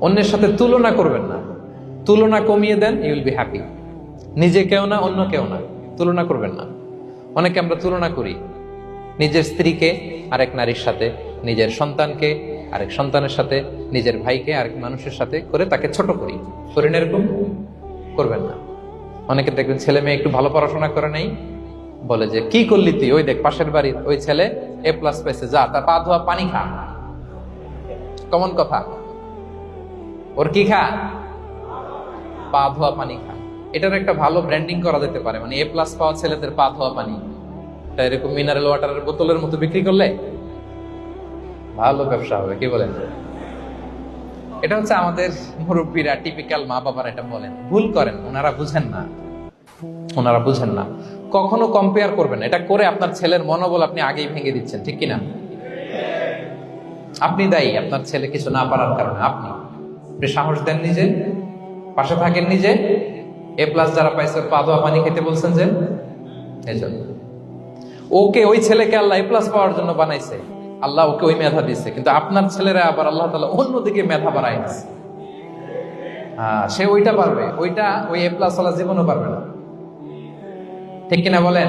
অন্যের সাথে তুলনা করবেন না, তুলনা কমিয়ে দেন, ইউ উইল বি হ্যাপি। নিজে কেউ না, অন্য কেউ না, তুলনা করবেন না। অনেকে আমরা তুলনা করি, নিজের স্ত্রীকে আরেক নারীর সাথে, নিজের সন্তানকে আরেক সন্তানের সাথে, নিজের ভাইকে আরেক মানুষের সাথে করে তাকে ছোট করি। করি না এরকম? করবেন না। অনেকে দেখবেন ছেলে মেয়ে একটু ভালো পড়াশোনা করে নেই, বলে যে কি করলি তুই, ওই দেখ পাশের বাড়ির ওই ছেলে A+ পেয়েছে, যা তার পা ধোয়া পানি খা। কমন কথা, ওর কি খা? পা ধোয়া পানি খা। এটার একটা ভালো ব্র্যান্ডিং করা যেতে পারে, মানে A+ পাওয়া ছেলেদের পা ধোয়া পানি, এটা এরকম মিনারেল ওয়াটারের বোতলের মতো বিক্রি করলে ভালো ব্যবসা হবে, কি বলেন? এটা হচ্ছে আমাদের মুরব্বীরা, টিপিক্যাল মা বাবারা এটা বলেন, ভুল করেন, ওনারা বুঝেন না, ওনারা বুঝেন না। কখনো কম্পেয়ার করবেন, এটা করে আপনার ছেলের মনোবল আপনি আগেই ভেঙে দিচ্ছেন, ঠিক কিনা? আপনি দায়ী আপনার ছেলে কিছু না পারার কারণে। আপনি সাহস দেন নিজে, পাশে থাকেন নিজে। A+ যারা পাইছে পা ধোয়া পানি খেতে বলছেন যে, এই জন্য ওকে, ওই ছেলেকে আল্লাহ A+ পাওয়ার জন্য বানাইছে, আল্লাহ ওকে ওই মেধা দিচ্ছে, কিন্তু আপনার ছেলেরা আবার আল্লাহ তাআলা অন্যদিকে মেধা বাড়াই দিচ্ছে। সে ওইটা পারবে, ওইটা ওই A+ ওয়ালা জীবনও পারবে না, ঠিক কিনা বলেন?